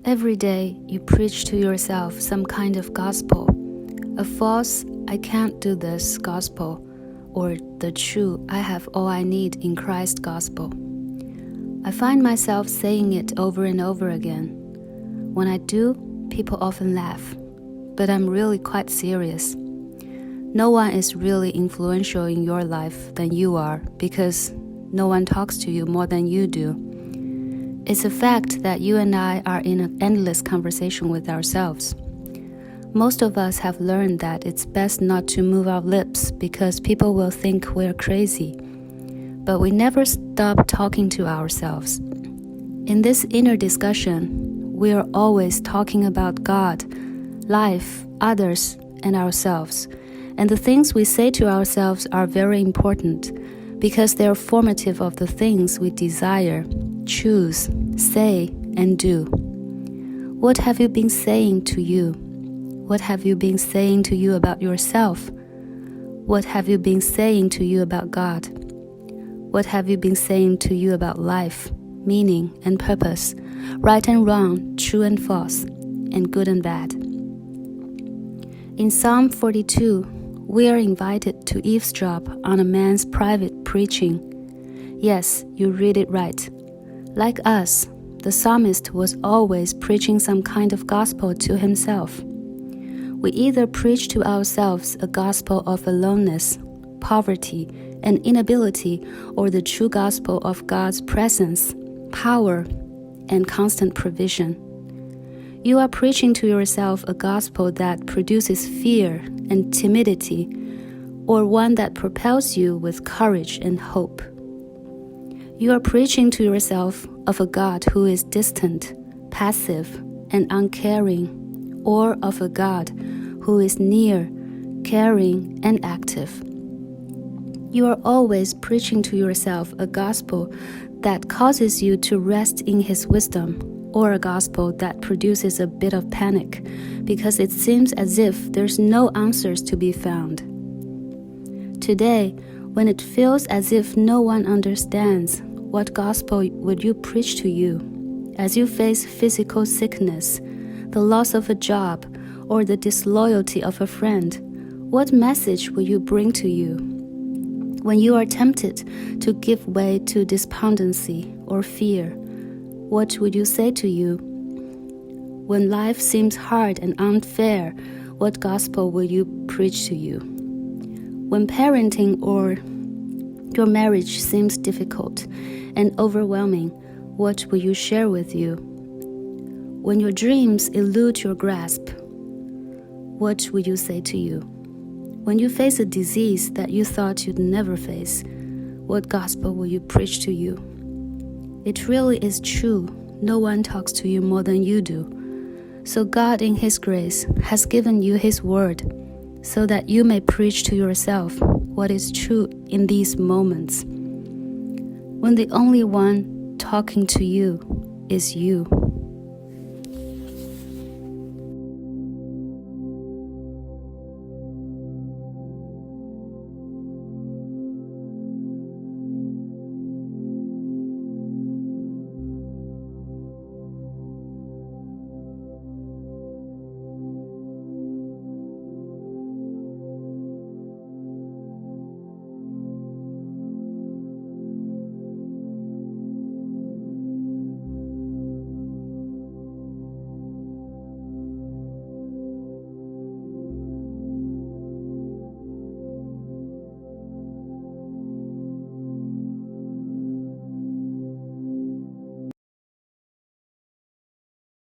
Every day you preach to yourself some kind of gospel, a false "I can't do this" gospel, or the true "I have all I need in Christ" gospel. I find myself saying it over and over again. When I do, people often laugh, but I'm really quite serious. No one is really influential in your life than you are because no one talks to you more than you do. It's a fact that you and I are in an endless conversation with ourselves. Most of us have learned that it's best not to move our lips because people will think we're crazy. But we never stop talking to ourselves. In this inner discussion, we are always talking about God, life, others, and ourselves. And the things we say to ourselves are very important because they are formative of the things we desire, choose, say, and do. What have you been saying to you? What have you been saying to you about yourself? What have you been saying to you about God? What have you been saying to you about life, meaning and purpose, right and wrong, true and false, and good and bad? In Psalm 42, we are invited to eavesdrop on a man's private preaching. Yes, you read it right. Like us, the psalmist was always preaching some kind of gospel to himself. We either preach to ourselves a gospel of aloneness, poverty, and inability, or the true gospel of God's presence, power, and constant provision. You are preaching to yourself a gospel that produces fear and timidity, or one that propels you with courage and hope. You are preaching to yourself of a God who is distant, passive, and uncaring, or of a God who is near, caring, and active. You are always preaching to yourself a gospel that causes you to rest in His wisdom, or a gospel that produces a bit of panic because it seems as if there's no answers to be found. Today, when it feels as if no one understands, what gospel would you preach to you? As you face physical sickness, the loss of a job, or the disloyalty of a friend, what message will you bring to you? When you are tempted to give way to despondency or fear, what would you say to you? When life seems hard and unfair, what gospel will you preach to you? When parenting or your marriage seems difficult and overwhelming, what will you share with you? When your dreams elude your grasp, what will you say to you? When you face a disease that you thought you'd never face, what gospel will you preach to you? It really is true, no one talks to you more than you do. So God in His grace has given you His word so that you may preach to yourself what is true in these moments, when the only one talking to you is you.